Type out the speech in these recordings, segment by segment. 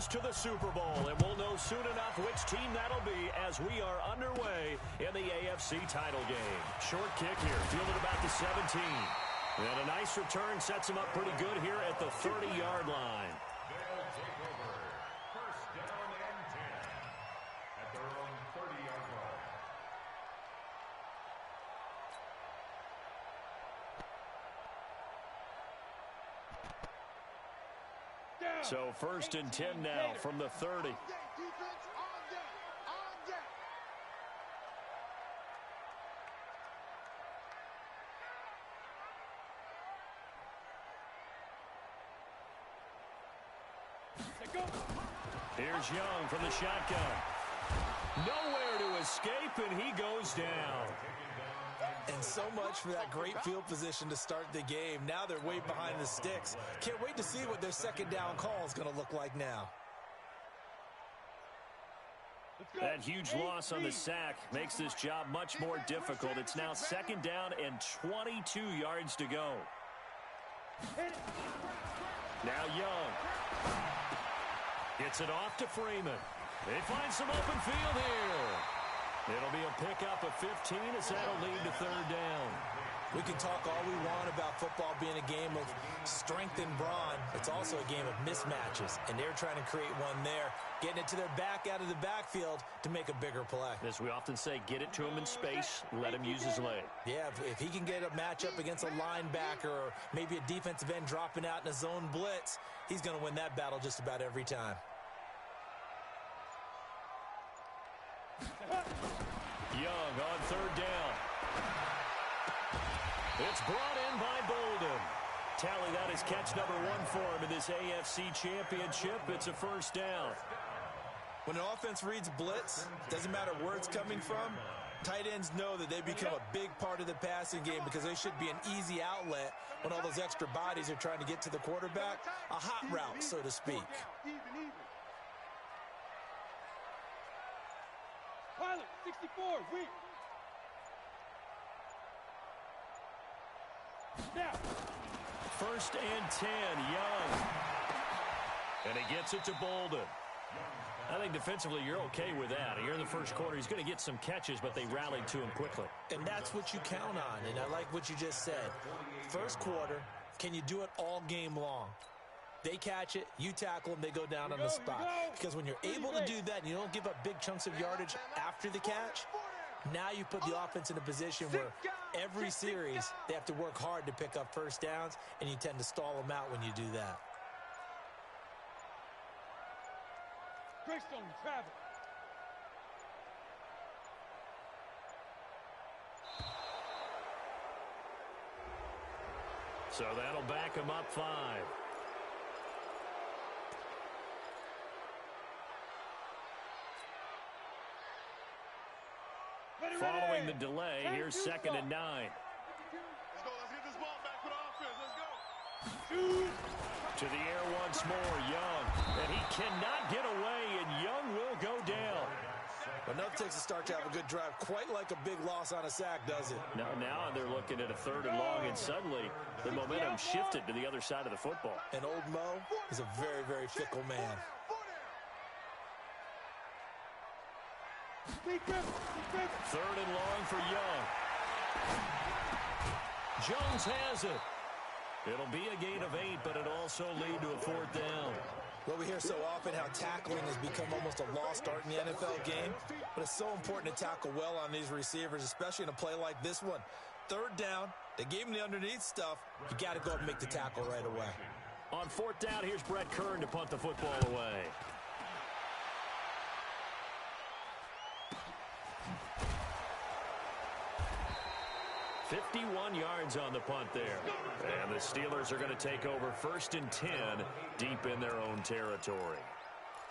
goes to the Super Bowl, and we'll know soon enough which team that'll be as we are underway in the AFC title game. Short kick here, fielded about the 17. And a nice return sets him up pretty good here at the 30-yard line. They'll take over. First down and 10 at their own 30-yard line. So first and 10 now from the 30. Here's Young from the shotgun. Nowhere to escape, and he goes down. And so much for that great field position to start the game. Now they're way behind the sticks. Can't wait to see what their second down call is going to look like now. That huge loss on the sack makes this job much more difficult. It's now second down and 22 yards to go. Now Young. Gets it off to Freeman. They find some open field here. It'll be a pickup of 15 as that'll lead to third down. We can talk all we want about football being a game of strength and brawn. It's also a game of mismatches, and they're trying to create one there, getting it to their back out of the backfield to make a bigger play. As we often say, get it to him in space, let him use his leg. Yeah, if he can get a matchup against a linebacker or maybe a defensive end dropping out in a zone blitz, he's going to win that battle just about every time. Young on third down. It's brought in by Bolden. Tally, that is catch number 1 for him in this AFC Championship. It's a first down. When an offense reads blitz, doesn't matter where it's coming from, tight ends know that they become a big part of the passing game because they should be an easy outlet when all those extra bodies are trying to get to the quarterback. A hot route, so to speak. Pilot, 64, weak. Now. First and 10, Young. And he gets it to Bolden. I think defensively you're okay with that. Here in the first quarter, he's going to get some catches, but they rallied to him quickly. And that's what you count on, and I like what you just said. First quarter, can you do it all game long? They catch it, you tackle them, they go down on the spot. Because when you're able to do that and you don't give up big chunks of yardage after the catch, now you put the offense in a position where every series they have to work hard to pick up first downs, and you tend to stall them out when you do that. Greystone, travel. So that'll back him up 5. Following the delay, here's second and 9. Let's go. Let's get this ball back for the offense. Let's go. To the air once more, Young. And he cannot get away, and Young will go down. Enough takes a start to have a good drive. Quite like a big loss on a sack, does it? Now they're looking at a third and long, and suddenly the momentum shifted to the other side of the football. And old Mo is a very, very fickle man. Third and long for Young. Jones has it. It'll be a gain of 8, but it'll also lead to a fourth down. Well, we hear so often how tackling has become almost a lost art in the NFL game, but it's so important to tackle well on these receivers, especially in a play like this one. Third down, they gave him the underneath stuff. You got to go up and make the tackle right away. On fourth down, here's Brett Kern to punt the football away. "51 yards on the punt there. And the Steelers are going to take over first and 10 deep in their own territory.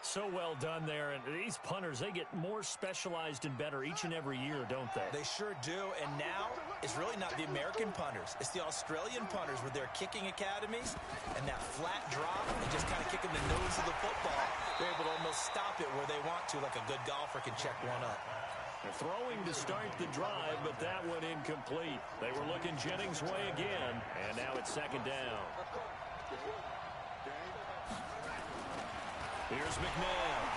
So well done there. And these punters, they get more specialized and better each and every year, don't they? They sure do. And now it's really not the American punters. It's the Australian punters with their kicking academies and that flat drop and just kind of kicking the nose of the football. They're able to almost stop it where they want to, like a good golfer can check one up. They're throwing to start the drive, but that one incomplete. They were looking Jennings' way again, and now it's second down. Here's McNabb.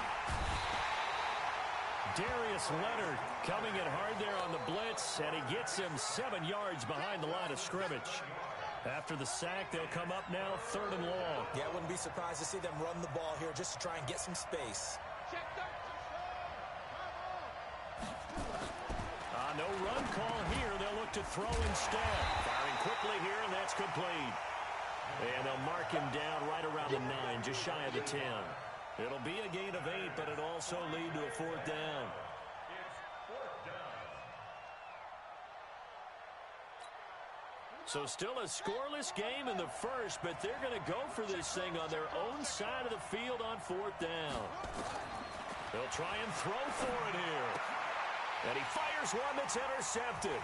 Darius Leonard coming in hard there on the blitz, and he gets him 7 yards behind the line of scrimmage. After the sack, they'll come up now 3rd and long. Yeah, I wouldn't be surprised to see them run the ball here just to try and get some space. No run call here. They'll look to throw instead. Firing quickly here, and that's complete. And they'll mark him down right around the 9, just shy of the 10. It'll be a gain of 8, but it'll also lead to a 4th down. So still a scoreless game in the first, but they're going to go for this thing on their own side of the field on 4th down. They'll try and throw for it here. And he fires one that's intercepted.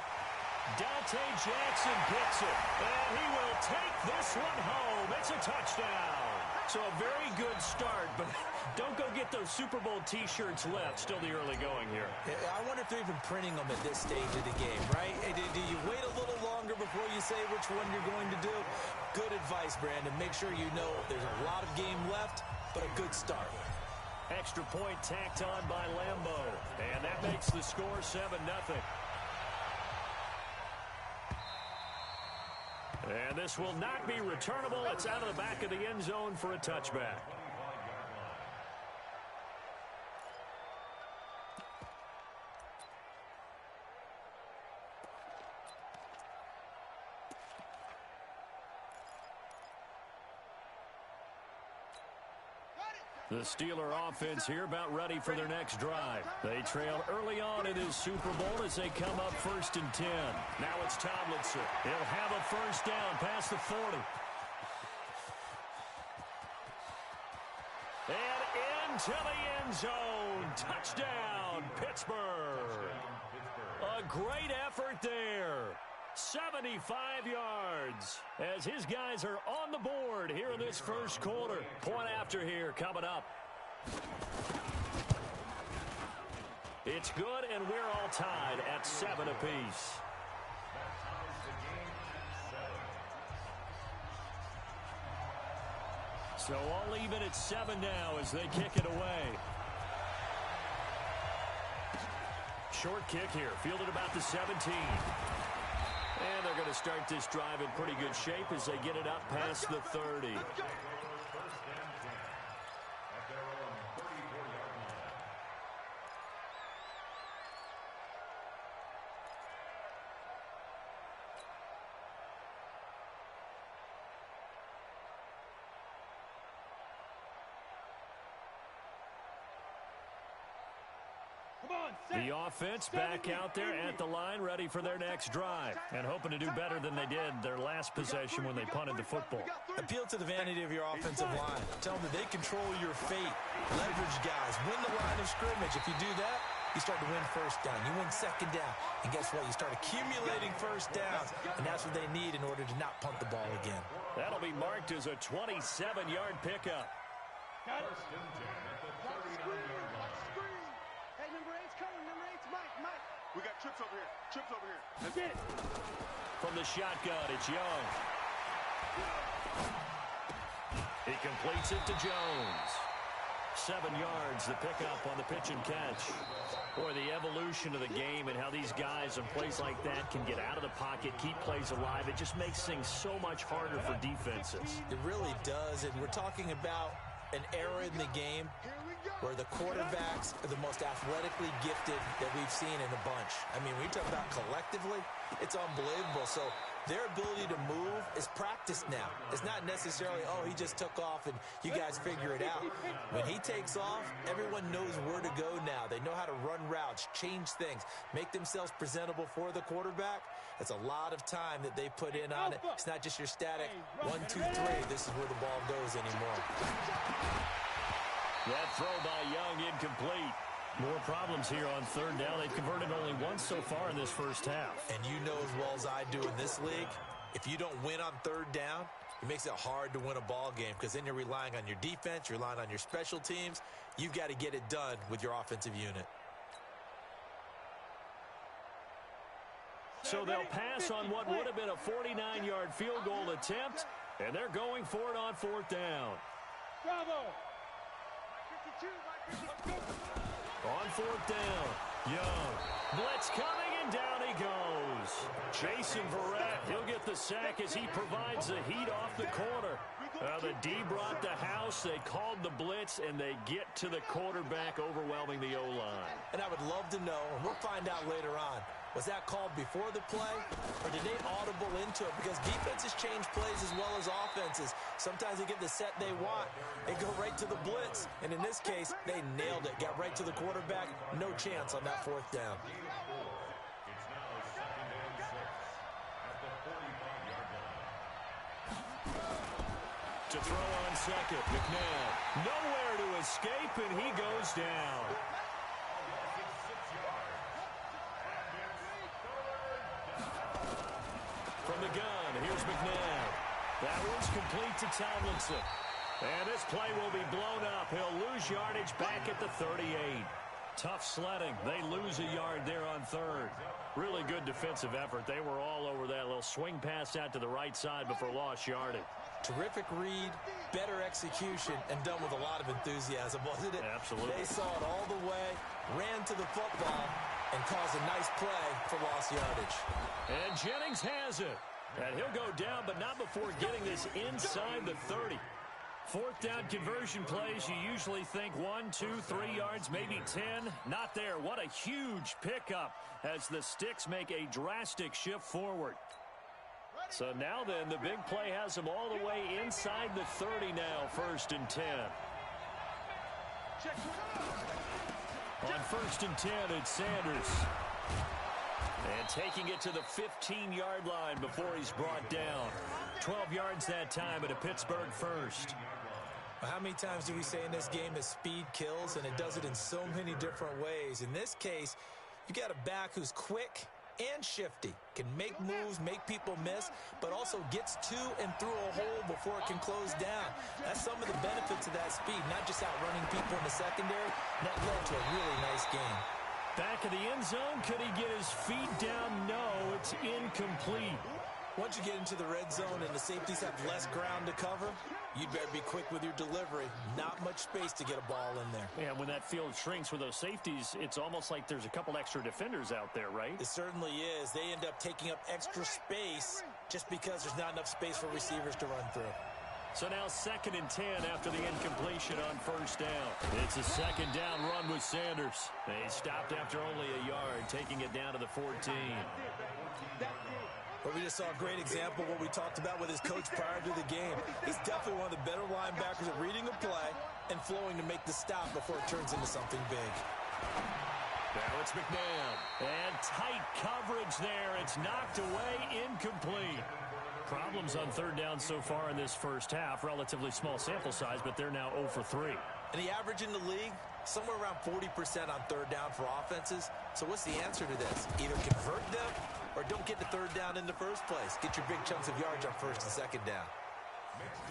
Dante Jackson picks it, and he will take this one home. It's a touchdown. So a very good start, but don't go get those Super Bowl T-shirts left. Still the early going here. I wonder if they're even printing them at this stage of the game, right? Do you wait a little longer before you say which one you're going to do? Good advice, Brandon. Make sure you know there's a lot of game left, but a good start. Extra point tacked on by Lambo. And that makes the score 7-0. And this will not be returnable. It's out of the back of the end zone for a touchback. The Steeler offense here about ready for their next drive. They trailed early on in this Super Bowl as they come up 1st and 10. Now it's Tomlinson. He'll have a 1st down past the 40. And into the end zone. Touchdown, Pittsburgh. A great effort there. 75 yards as his guys are on the board here in this first quarter. Point after here coming up. It's good, and we're all tied at 7 apiece. So all even at 7 now as they kick it away. Short kick here, fielded about the 17. And they're going to start this drive in pretty good shape as they get it up past the 30. The offense back out there at the line, ready for their next drive, and hoping to do better than they did their last possession when they punted the football. Appeal to the vanity of your offensive line. Tell them that they control your fate. Leverage guys. Win the line of scrimmage. If you do that, you start to win 1st down. You win 2nd down. And guess what? You start accumulating 1st downs, and that's what they need in order to not punt the ball again. That'll be marked as a 27-yard pickup. Got it. Hey, number 8's coming. Number 8's Mike. We got trips over here. Trips over here. That's it. From the shotgun, it's Young. He completes it to Jones. 7 yards, the pickup on the pitch and catch. Boy, the evolution of the game and how these guys in plays like that can get out of the pocket, keep plays alive, it just makes things so much harder for defenses. It really does, and we're talking about an era in the game where the quarterbacks are the most athletically gifted that we've seen in a bunch. I mean, when you talk about collectively, it's unbelievable. So their ability to move is practiced now. It's not necessarily, oh, he just took off and you guys figure it out. When he takes off, everyone knows where to go now. They know how to run routes, change things, make themselves presentable for the quarterback. That's a lot of time that they put in on it. It's not just your static 1, 2, 3. This is where the ball goes anymore. That throw by Young incomplete. More problems here on 3rd down. They've converted only once so far in this first half. And you know as well as I do in this league, if you don't win on 3rd down, it makes it hard to win a ball game because then you're relying on your defense, you're relying on your special teams. You've got to get it done with your offensive unit. So they'll pass on what would have been a 49-yard field goal attempt, and they're going for it on 4th down. Bravo. On fourth down, Young. Blitz coming, and down he goes. Jason Verrett, he'll get the sack as he provides the heat off the corner. The D brought the house, they called the blitz, and they get to the quarterback, overwhelming the O-line. And I would love to know, and we'll find out later on, was that called before the play, or did they audible into it? Because defenses change plays as well as offenses. Sometimes they get the set they want. They go right to the blitz. And in this case, they nailed it. Got right to the quarterback. No chance on that fourth down. It's now 2nd and 6 at the 45-yard line. To throw on second, McNabb. Nowhere to escape, and he goes down. From the gun, here's McNabb. That one's complete to Tomlinson. And this play will be blown up. He'll lose yardage back at the 38. Tough sledding. They lose a yard there on third. Really good defensive effort. They were all over that little swing pass out to the right side before lost yardage. Terrific read, better execution, and done with a lot of enthusiasm, wasn't it? Absolutely. They saw it all the way, ran to the football, and caused a nice play for lost yardage. And Jennings has it. And he'll go down, but not before getting this inside the 30. Fourth down conversion plays, you usually think 1, 2, 3 yards, maybe 10. Not there. What a huge pickup as the Sticks make a drastic shift forward. So now then, the big play has them all the way inside the 30 now, 1st and 10. On 1st and 10, it's Sanders. And taking it to the 15-yard line before he's brought down. 12 yards that time at a Pittsburgh first. How many times do we say in this game that speed kills, and it does it in so many different ways? In this case, you got a back who's quick and shifty, can make moves, make people miss, but also gets to and through a hole before it can close down. That's some of the benefits of that speed, not just outrunning people in the secondary. That led to a really nice game. Back of the end zone, could he get his feet down? No, it's incomplete. Once you get into the red zone and the safeties have less ground to cover, you'd better be quick with your delivery. Not much space to get a ball in there. Yeah, when that field shrinks with those safeties, it's almost like there's a couple extra defenders out there, right? It certainly is. They end up taking up extra space just because there's not enough space for receivers to run through. So now 2nd and 10 after the incompletion on 1st down. It's a 2nd down run with Sanders. They stopped after only a yard, taking it down to the 14. But we just saw a great example of what we talked about with his coach prior to the game. He's definitely one of the better linebackers at reading a play and flowing to make the stop before it turns into something big. Now it's McNabb. And tight coverage there. It's knocked away, incomplete. Problems on 3rd down so far in this first half. Relatively small sample size, but they're now 0 for 3. And the average in the league, somewhere around 40% on 3rd down for offenses. So what's the answer to this? Either convert them or don't get the 3rd down in the first place. Get your big chunks of yards on 1st and 2nd down.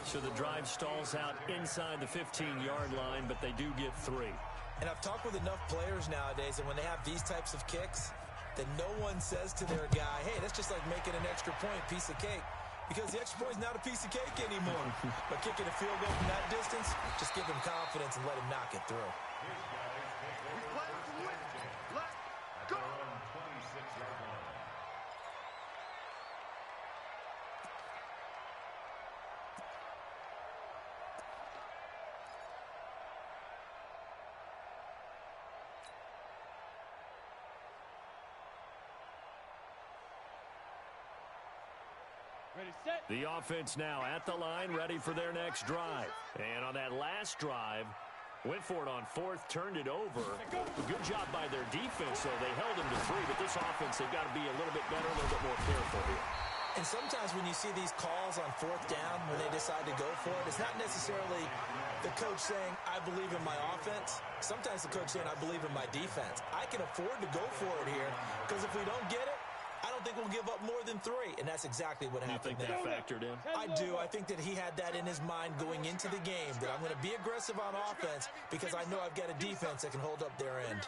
So the drive stalls out inside the 15-yard line, but they do get 3. And I've talked with enough players nowadays, and when they have these types of kicks, then no one says to their guy, hey, that's just like making an extra point, piece of cake. Because the extra point is not a piece of cake anymore. But kicking a field goal from that distance, just give him confidence and let him knock it through. The offense now at the line, ready for their next drive. And on that last drive, went for it on 4th, turned it over. Good job by their defense, though. They held them to 3, but this offense, they've got to be a little bit better, a little bit more careful here. And sometimes when you see these calls on 4th down, when they decide to go for it, it's not necessarily the coach saying, I believe in my offense. Sometimes the coach saying, I believe in my defense. I can afford to go for it here, because if we don't get it, I don't think we'll give up more than 3, and that's exactly what happened there. You think that factored in? I do. I think that he had that in his mind going into the game, that I'm going to be aggressive on offense because I know I've got a defense that can hold up their end.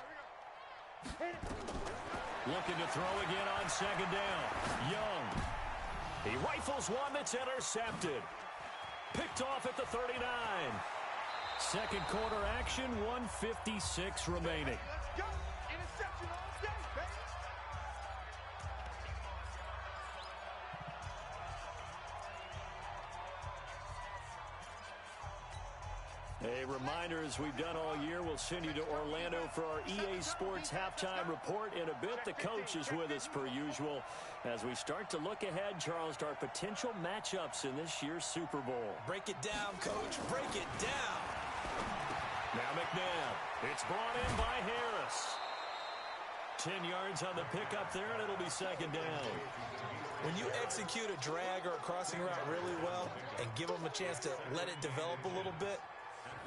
Looking to throw again on 2nd down. Young. He rifles one that's intercepted. Picked off at the 39. Second quarter action, 1:56 remaining. Let's go. Interception all day, baby. A reminder, as we've done all year, we'll send you to Orlando for our EA Sports halftime report. In a bit, the coach is with us per usual as we start to look ahead, Charles, to our potential matchups in this year's Super Bowl. Break it down, Coach. Break it down. Now McNabb. It's brought in by Harris. 10 yards on the pickup there, and it'll be second down. When you execute a drag or a crossing route really well and give them a chance to let it develop a little bit,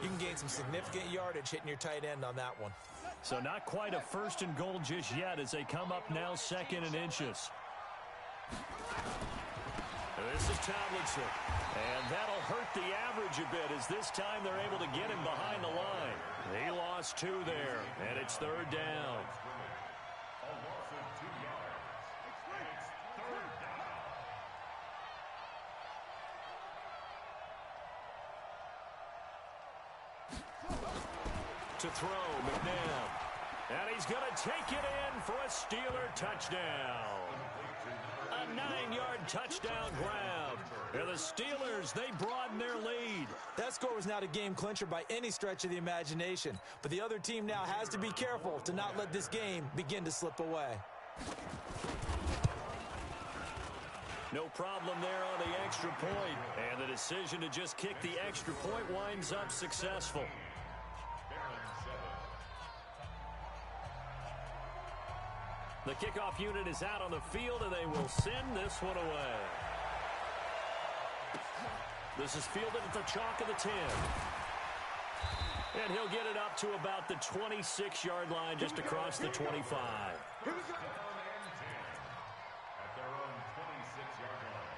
you can gain some significant yardage hitting your tight end on that one. So not quite a first and goal just yet as they come up now second and inches. This is Tomlinson. And that'll hurt the average a bit as this time they're able to get him behind the line. He lost 2 there, and it's third down. A loss of 2 yards. It's third down. To throw, McNabb. And he's going to take it in for a Steeler touchdown. A 9-yard touchdown grab. And the Steelers, they broaden their lead. That score was not a game clincher by any stretch of the imagination, but the other team now has to be careful to not let this game begin to slip away. No problem there on the extra point. And the decision to just kick the extra point winds up successful. The kickoff unit is out on the field, and they will send this one away. This is fielded at the chalk of the 10. And he'll get it up to about the 26-yard line just across the 25. At their own 26-yard line.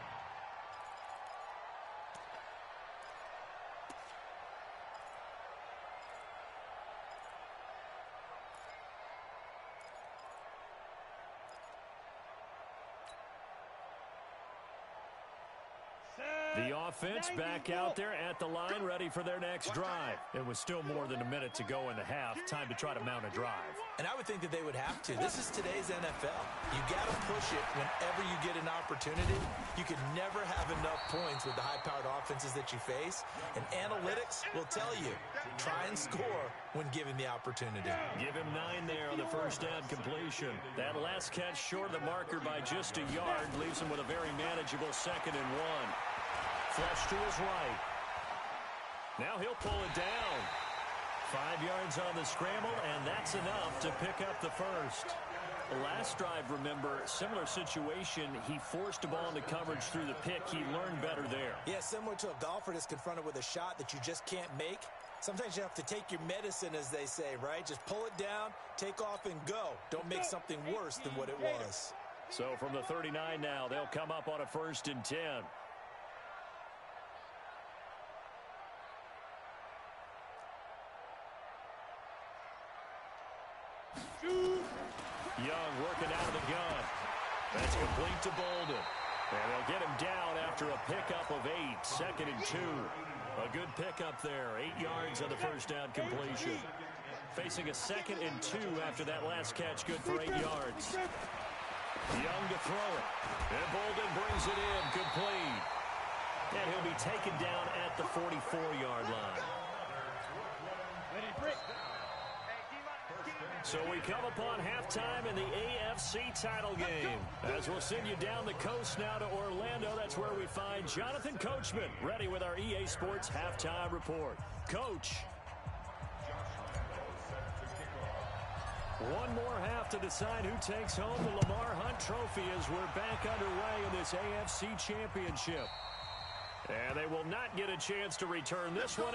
The offense back out there at the line, ready for their next drive. It was still more than a minute to go in the half. Time to try to mount a drive. And I would think that they would have to. This is today's NFL. You got to push it whenever you get an opportunity. You can never have enough points with the high-powered offenses that you face. And analytics will tell you, try and score when given the opportunity. Give him 9 there on the first down completion. That last catch short of the marker by just a yard leaves him with a very manageable 2nd and 1. Flush to his right. Now he'll pull it down. 5 yards on the scramble, and that's enough to pick up the first. The last drive, remember, similar situation. He forced a ball into coverage through the pick. He learned better there. Yeah, similar to a golfer that's confronted with a shot that you just can't make. Sometimes you have to take your medicine, as they say, right? Just pull it down, take off, and go. Don't make something worse than what it was. So from the 39 now, they'll come up on a 1st and 10. Young working out of the gun. That's complete to Bolden. And they'll get him down after a pickup of 8. 2nd and 2. A good pickup there. 8 yards on the first down completion. Facing a 2nd and 2 after that last catch. Good for 8 yards. Young to throw it. And Bolden brings it in. Complete. And he'll be taken down at the 44-yard line. So we come upon halftime in the AFC title game. As we'll send you down the coast now to Orlando, that's where we find Jonathan Coachman, ready with our EA Sports halftime report. Coach. One more half to decide who takes home the Lamar Hunt Trophy as we're back underway in this AFC Championship. And they will not get a chance to return this one.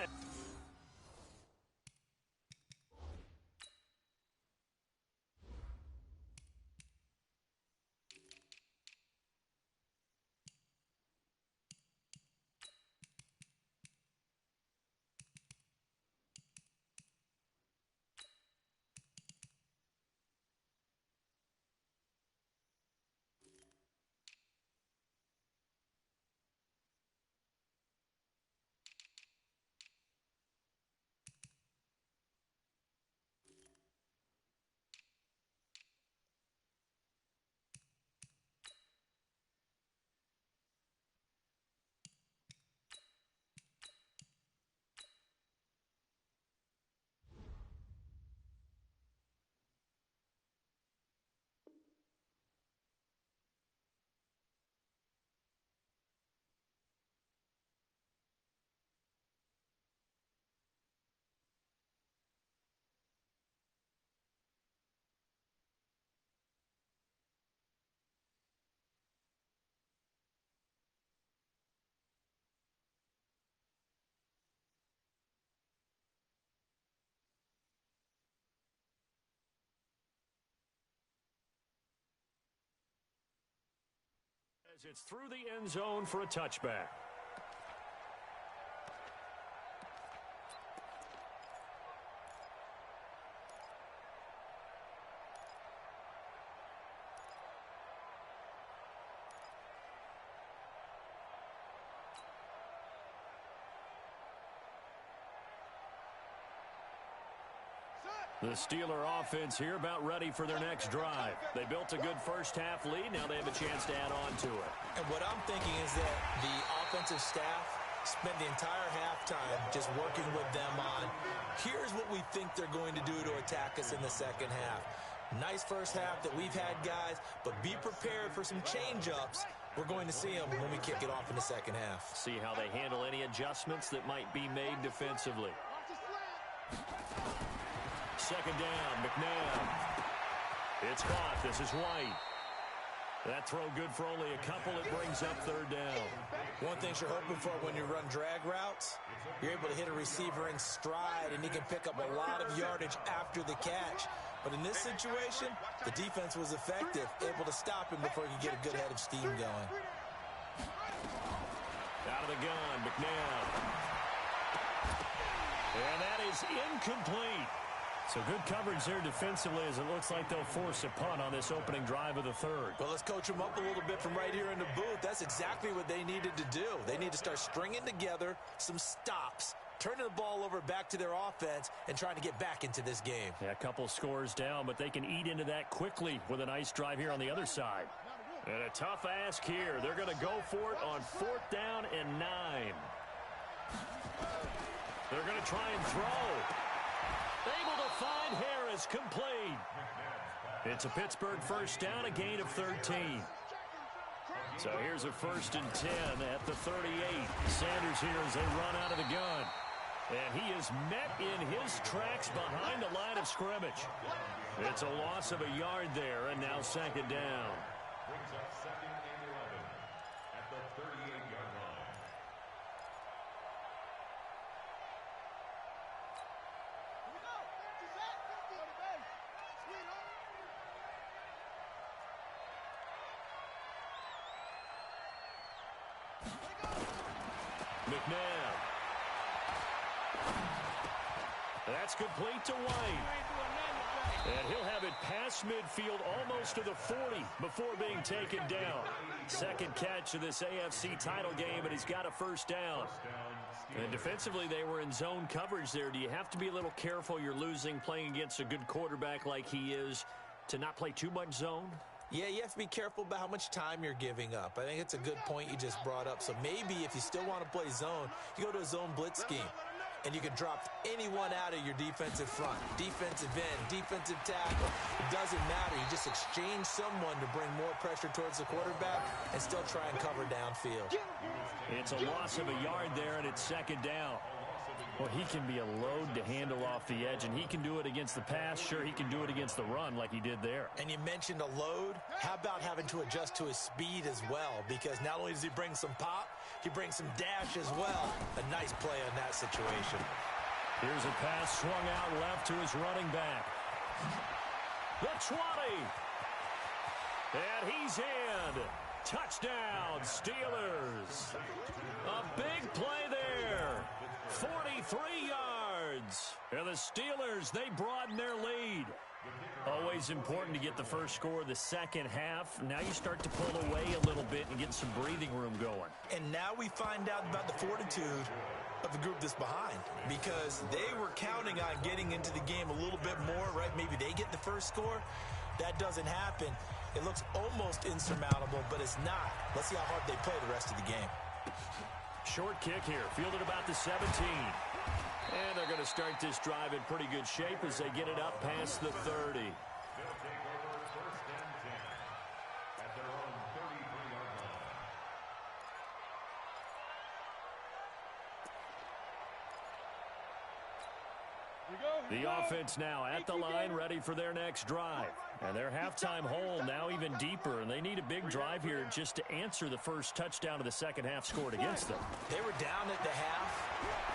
As it's through the end zone for a touchback. The Steeler offense here about ready for their next drive. They built a good first half lead. Now they have a chance to add on to it. And what I'm thinking is that the offensive staff spent the entire halftime just working with them on, here's what we think they're going to do to attack us in the second half. Nice first half that we've had, guys, but be prepared for some change-ups. We're going to see them when we kick it off in the second half. See how they handle any adjustments that might be made defensively. Second down, McNabb. It's caught. This is White. That throw good for only a couple. It brings up third down. One thing you're hoping for when you run drag routes, you're able to hit a receiver in stride, and he can pick up a lot of yardage after the catch. But in this situation, the defense was effective, able to stop him before he could get a good head of steam going. Out of the gun, McNabb. And that is incomplete. So good coverage there defensively as it looks like they'll force a punt on this opening drive of the third. Well, let's coach them up a little bit from right here in the booth. That's exactly what they needed to do. They need to start stringing together some stops, turning the ball over back to their offense, and trying to get back into this game. Yeah, a couple scores down, but they can eat into that quickly with a nice drive here on the other side. And a tough ask here. They're going to go for it on 4th down and 9. They're going to try and throw. Able to find Harris, complete. It's a Pittsburgh first down, a gain of 13. So here's a 1st and 10 at the 38. Sanders here as they run out of the gun. And he is met in his tracks behind the line of scrimmage. It's a loss of a yard there, and now second down. Brings up 2nd and 11 at the 38-yard line. McNabb. That's complete to White. And he'll have it past midfield almost to the 40 before being taken down. Second catch of this AFC title game, and he's got a first down. And defensively, they were in zone coverage there. Do you have to be a little careful? You're losing playing against a good quarterback like he is to not play too much zone? Yeah, you have to be careful about how much time you're giving up. I think it's a good point you just brought up. So maybe if you still want to play zone, you go to a zone blitz scheme. And you can drop anyone out of your defensive front. Defensive end, defensive tackle. It doesn't matter. You just exchange someone to bring more pressure towards the quarterback and still try and cover downfield. It's a loss of a yard there, and it's second down. Well, he can be a load to handle off the edge, and he can do it against the pass. Sure, he can do it against the run like he did there. And you mentioned a load. How about having to adjust to his speed as well? Because not only does he bring some pop, he brings some dash as well. A nice play on that situation. Here's a pass swung out left to his running back. The 20. And he's in. Touchdown, Steelers. A big play there. 43 yards. And the Steelers, they broaden their lead. Always important to get the first score of the second half. Now you start to pull away a little bit and get some breathing room going. And now we find out about the fortitude of the group that's behind, because they were counting on getting into the game a little bit more, right? Maybe they get the first score. That doesn't happen. It looks almost insurmountable, but it's not. Let's see how hard they play the rest of the game. Short kick here, fielded about the 17. And they're going to start this drive in pretty good shape as they get it up past the 30. They'll take over 1st and 10 at their own 33-yard line. The offense now at the line, ready for their next drive. And their halftime hole now even deeper, and they need a big drive here just to answer the first touchdown of the second half scored against them. They were down at the half.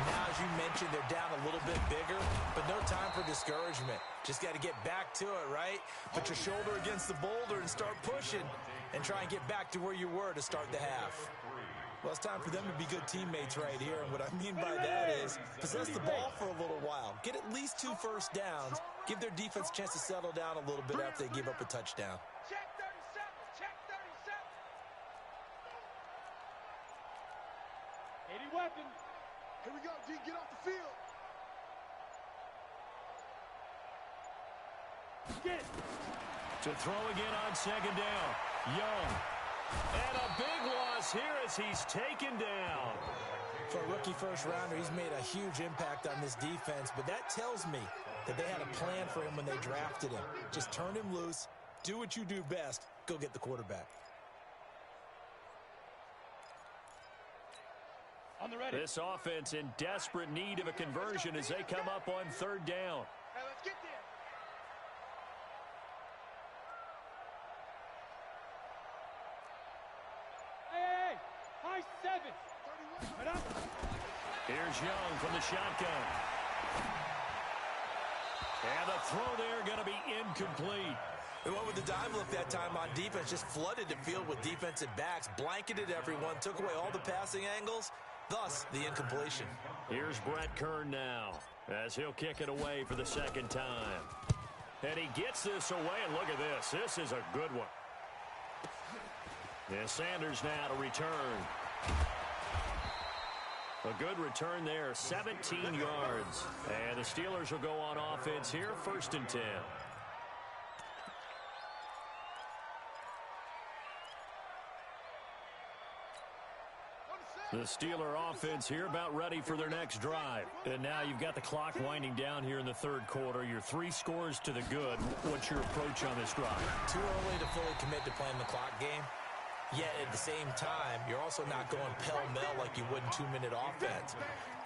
Now, as you mentioned, they're down a little bit bigger, but no time for discouragement. Just got to get back to it, right? Put your shoulder against the boulder and start pushing. and try and get back to where you were to start the half. Well, it's time for them to be good teammates right here, and what I mean by that is possess the ball for a little while, get at least 2 first downs, give their defense a chance to settle down a little bit after they give up a touchdown. Check 37. Check 37. 80 weapons. Here we go, D. Get off the field. Get it. To throw again on second down. Young. And a big loss here as he's taken down. For a rookie first-rounder, he's made a huge impact on this defense, but that tells me that they had a plan for him when they drafted him. Just turn him loose, do what you do best, go get the quarterback. On the ready. This offense in desperate need of a conversion as they come up on third down. Hey, let's get there. Hey, high 7. Right up. Here's Young from the shotgun. And the throw there going to be incomplete. They went with the dive look that time on defense, just flooded the field with defensive backs, blanketed everyone, took away all the passing angles, thus the incompletion. Here's Brett Kern now as he'll kick it away for the second time. And he gets this away, and look at this. This is a good one. And Sanders now to return. A good return there, 17 yards. And the Steelers will go on offense here, 1st and 10. The Steeler offense here about ready for their next drive. And now you've got the clock winding down here in the third quarter. You're 3 scores to the good. What's your approach on this drive? Too early to fully commit to playing the clock game. Yet at the same time, you're also not going pell-mell like you would in 2-minute offense.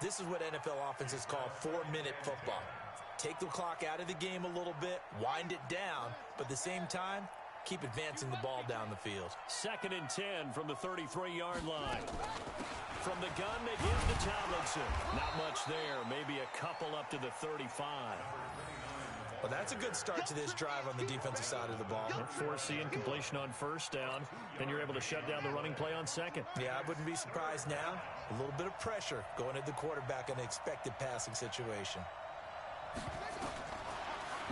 This is what NFL offenses call 4-minute football. Take the clock out of the game a little bit, wind it down, but at the same time, keep advancing the ball down the field. 2nd and 10 from the 33-yard line. From the gun, they give to Tomlinson. Not much there, maybe a couple up to the 35. Well, that's a good start to this drive on the defensive side of the ball. Force the incompletion on first down, and you're able to shut down the running play on second. Yeah, I wouldn't be surprised now. A little bit of pressure going at the quarterback in an expected passing situation.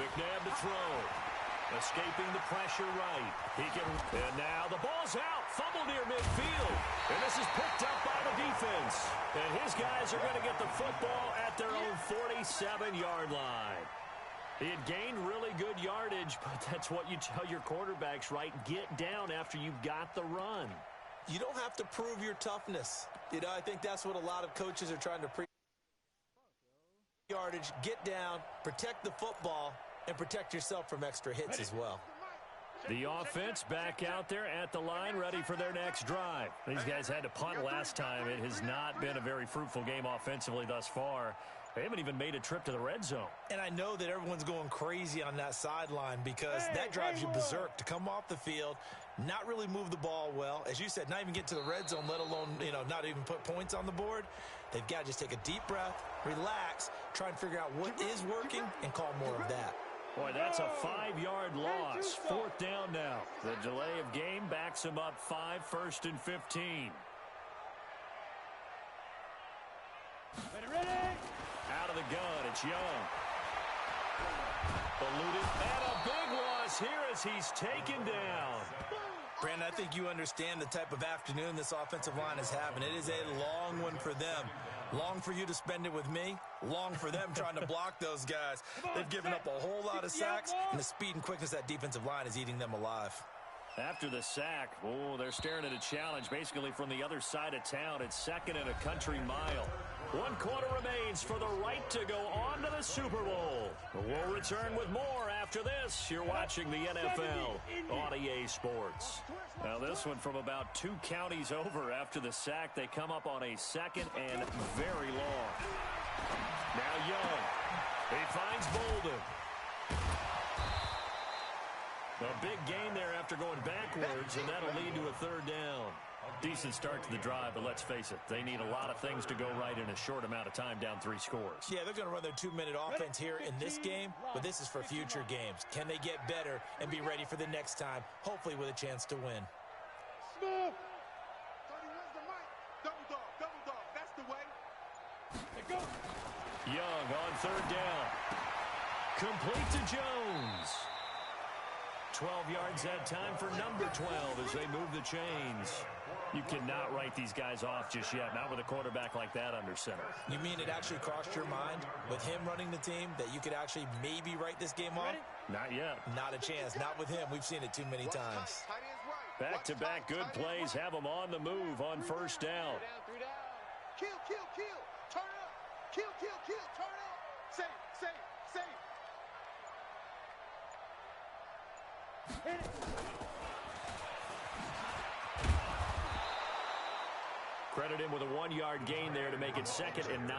McNabb to throw. Escaping the pressure right. And now the ball's out. Fumble near midfield. And this is picked up by the defense. And his guys are going to get the football at their own 47-yard line. He had gained really good yardage, but that's what you tell your quarterbacks, right? Get down after you've got the run. You don't have to prove your toughness. You know, I think that's what a lot of coaches are trying to preach. Yardage, get down, protect the football, and protect yourself from extra hits as well. The offense back out there at the line, ready for their next drive. These guys had to punt last time. It has not been a very fruitful game offensively thus far. They haven't even made a trip to the red zone. And I know that everyone's going crazy on that sideline because that drives you berserk to come off the field, not really move the ball well. As you said, not even get to the red zone, let alone, not even put points on the board. They've got to just take a deep breath, relax, try and figure out what is working, and call more of that. Boy, that's a 5-yard loss. 4th down now. The delay of game backs them up 5, 1st and 15. Ready? Out of the gun, it's Young. Eluded, and a big loss here as he's taken down. Brandon, I think you understand the type of afternoon this offensive line is having. It is a long one for them. Long for you to spend it with me. Long for them trying to block those guys. They've given up a whole lot of sacks, and the speed and quickness of that defensive line is eating them alive. After the sack, they're staring at a challenge basically from the other side of town. It's 2nd and a country mile. 1 quarter remains for the right to go on to the Super Bowl. We'll return with more after this. You're watching the NFL on EA Sports. Now this one from about 2 counties over after the sack. They come up on a 2nd and very long. Now Young. He finds Bolden. A big gain there after going backwards, and that'll lead to a 3rd down. Decent start to the drive, but let's face it, they need a lot of things to go right in a short amount of time, down 3 scores. Yeah, they're going to run their 2-minute offense here in this game, but this is for future games. Can they get better and be ready for the next time, hopefully with a chance to win? move. 31's the mic. Double dog. That's the way. Let go. Young on third down. Complete to Jones. 12 yards that time for number 12 as they move the chains. You cannot write these guys off just yet, not with a quarterback like that under center. You mean it actually crossed your mind with him running the team that you could actually maybe write this game off? Not yet. Not a chance. Not with him. We've seen it too many times. Tight end's right. Back-to-back good plays have them on the move on first down. Three down. Kill. Turn up. Kill. Turn up. Save. Hit it. Credit him with a 1-yard gain there to make it 2nd and 9.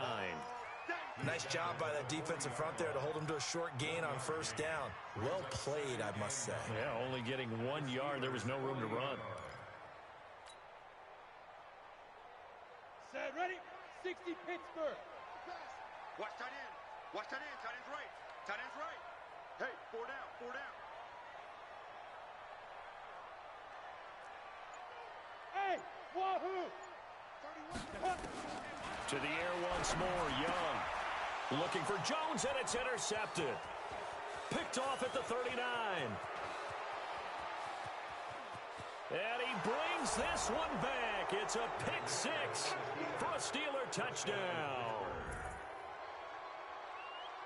Nice job by that defensive front there to hold him to a short gain on first down. Well played, I must say. Yeah, only getting 1 yard. There was no room to run. Set, ready. 60 Pittsburgh. Watch tight end. Tight end's right. Hey, 4 down. Hey, wahoo. 31. To the air once more, Young. Looking for Jones, and it's intercepted. Picked off at the 39. And he brings this one back. It's a pick six for a Steeler touchdown.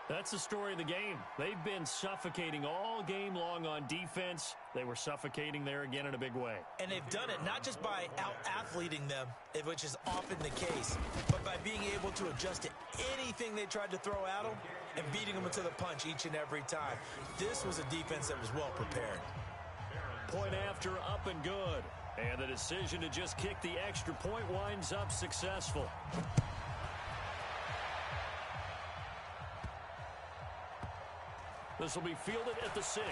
That's the story of the game. They've been suffocating all game long on defense. They were suffocating there again in a big way. And they've done it not just by out-athleting them, which is often the case, but by being able to adjust to anything they tried to throw at them and beating them into the punch each and every time. This was a defense that was well prepared. Point after, up and good. And the decision to just kick the extra point winds up successful. This will be fielded at the 6.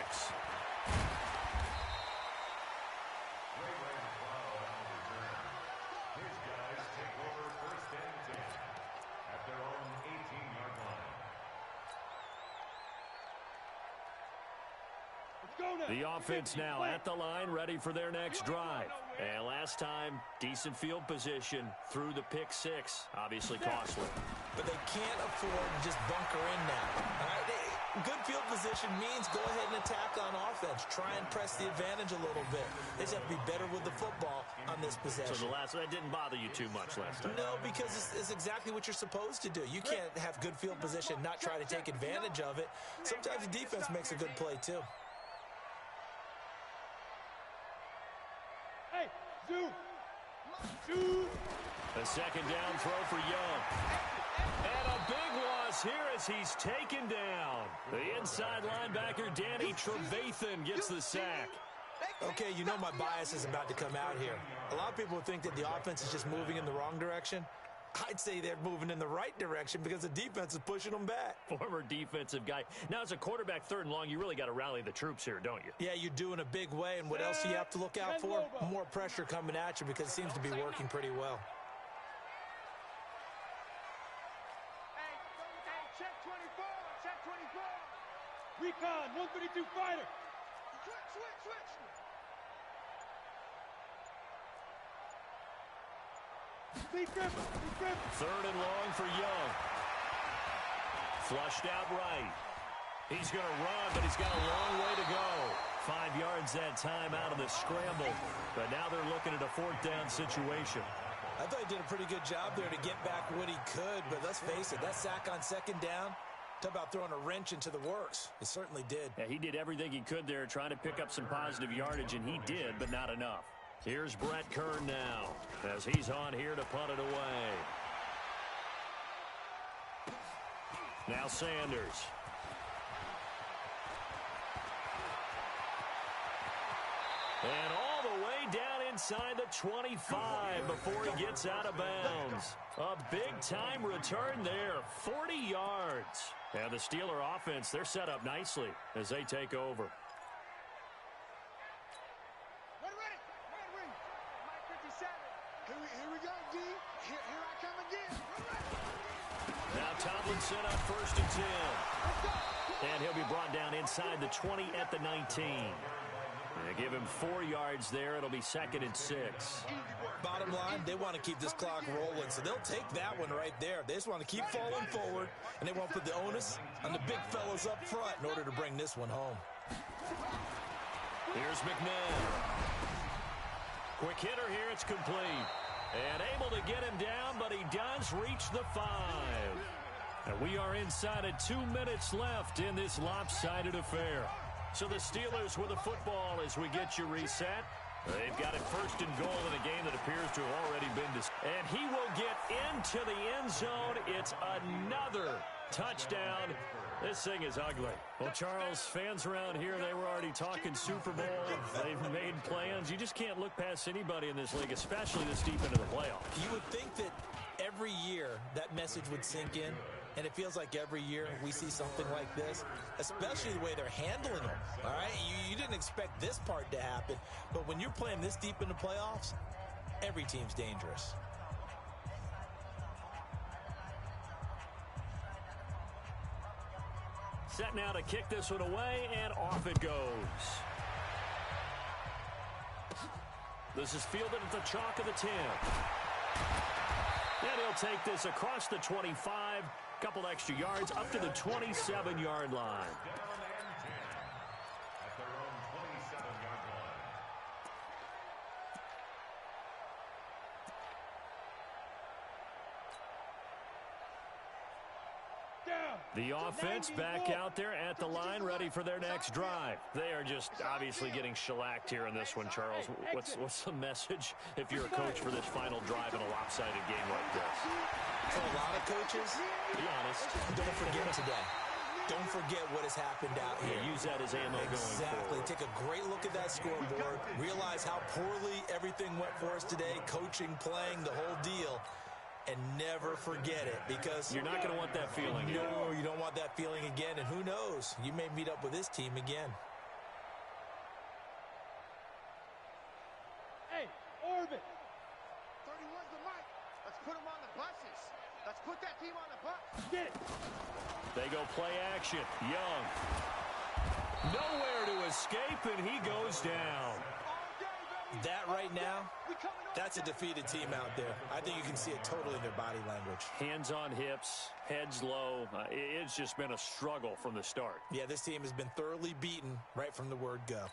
The offense now at the line, ready for their next drive. And last time, decent field position through the pick six. Obviously costly. But they can't afford to just bunker in now. All right? Good field position means go ahead and attack on offense. Try and press the advantage a little bit. They just have to be better with the football on this possession. So that didn't bother you too much last time? No, because it's exactly what you're supposed to do. You can't have good field position, not try to take advantage of it. Sometimes the defense makes a good play, too. A second down throw for Young. And a big loss here as he's taken down. The inside linebacker, Danny Trevathan, gets the sack. Okay, you know my bias is about to come out here. A lot of people think that the offense is just moving in the wrong direction. I'd say they're moving in the right direction because the defense is pushing them back. Former defensive guy. Now, as a quarterback, 3rd and long, you really got to rally the troops here, don't you? Yeah, you do in a big way. And what else do you have to look out for? More pressure coming at you because it seems to be working pretty well. Hey, check 24. Check 24. Recon, 132 fighter. Switch. Be Griffin. 3rd and long for Young. Flushed out right. He's going to run, but he's got a long way to go. 5 yards that time out of the scramble. But now they're looking at a 4th down situation. I thought he did a pretty good job there to get back what he could, but let's face it, that sack on 2nd down, talk about throwing a wrench into the works. It certainly did. Yeah, he did everything he could there, trying to pick up some positive yardage, and he did, but not enough. Here's Brett Kern now, as he's on here to punt it away. Now Sanders. And all the way down inside the 25 before he gets out of bounds. A big-time return there, 40 yards. And the Steeler offense, they're set up nicely as they take over. Tomlinson up 1st and 10. And he'll be brought down inside the 20 at the 19. They give him 4 yards there. It'll be 2nd and 6. Bottom line, they want to keep this clock rolling, so they'll take that one right there. They just want to keep falling forward, and they want to put the onus on the big fellas up front in order to bring this one home. Here's McMahon. Quick hitter here. It's complete. And able to get him down, but he does reach the 5. And we are inside of 2 minutes left in this lopsided affair. So the Steelers with the football as we get you reset. They've got it 1st and goal in a game that appears to have already been decided. And he will get into the end zone. It's another touchdown. This thing is ugly. Well, Charles, fans around here, they were already talking Super Bowl. They've made plans. You just can't look past anybody in this league, especially this deep into the playoffs. You would think that every year that message would sink in, and it feels like every year we see something like this, especially the way they're handling them. All right, you didn't expect this part to happen, but when you're playing this deep in the playoffs, every team's dangerous. Set now to kick this one away, and off it goes. This is fielded at the chalk of the 10. And he'll take this across the 25, couple extra yards, up to the 27-yard line. The offense back out there at the line, ready for their next drive. They are just obviously getting shellacked here in this one, Charles. What's the message if you're a coach for this final drive in a lopsided game like this? For a lot of coaches, be honest, don't forget today. Don't forget what has happened out here. Yeah, use that as ammo going forward. Exactly. Take a great look at that scoreboard. Realize how poorly everything went for us today, coaching, playing, the whole deal. And never forget it, because you're not going to want that feeling. No, you don't want that feeling again. And who knows? You may meet up with this team again. Hey, Orbit. 31's the mic. Let's put him on the buses. Let's put that team on the bus. Get it. They go play action. Young. Nowhere to escape, and he goes down. That right now, that's a defeated team out there. I think you can see it totally in their body language. Hands on hips, heads low. It's just been a struggle from the start. Yeah, this team has been thoroughly beaten right from the word go.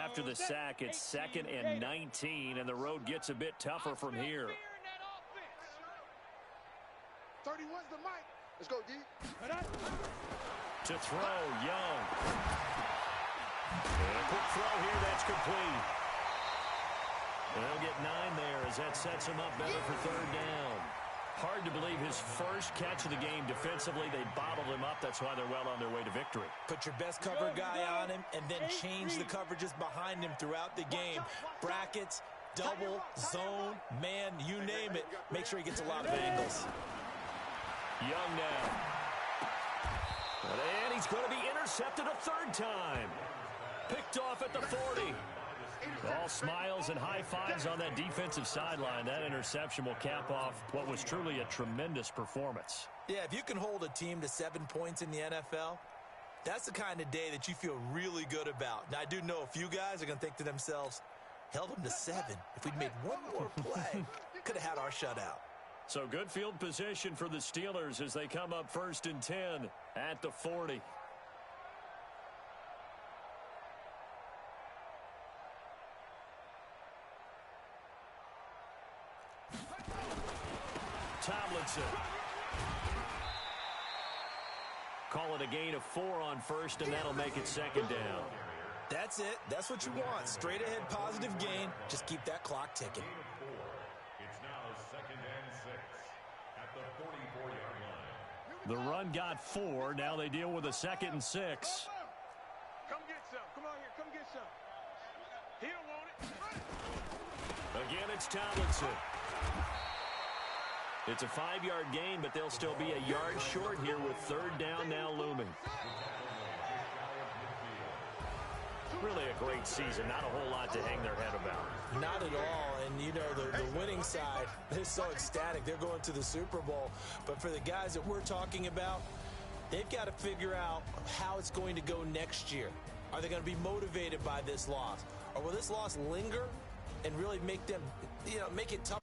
After the sack, it's 2nd and 19, and the road gets a bit tougher from here. 31's the mic. Let's go, D. To throw, Young. And a quick throw here, that's complete. And they'll get 9 there as that sets him up better for 3rd down. Hard to believe his first catch of the game defensively. They bottled him up. That's why they're well on their way to victory. Put your best cover guy on him and then change the coverages behind him throughout the game. Brackets, double, zone, man, you name it. Make sure he gets a lot of angles. Young now. And he's going to be intercepted a 3rd time. Picked off at the 40. All smiles and high fives on that defensive sideline. That interception will cap off what was truly a tremendous performance. Yeah, if you can hold a team to 7 points in the NFL, that's the kind of day that you feel really good about. Now, I do know a few guys are going to think to themselves, held them to 7. If we'd made one more play, could have had our shutout. So good field position for the Steelers as they come up 1st and 10 at the 40. Tomlinson. Call it a gain of 4 on 1st, and that'll make it 2nd down. That's it. That's what you want. Straight ahead positive gain. Just keep that clock ticking. It's now 2nd and 6 at the 44-yard line. The run got 4. Now they deal with a 2nd and 6. Come get some. Come on here. Come get some. He don't want it. Again, it's Tomlinson. It's a 5-yard gain, but they'll still be a yard short here with 3rd down now looming. Really a great season. Not a whole lot to hang their head about. Not at all. And, you know, the winning side, they're so ecstatic. They're going to the Super Bowl. But for the guys that we're talking about, They've got to figure out how it's going to go next year. Are they going to be motivated by this loss? Or will this loss linger and really make them, make it tough?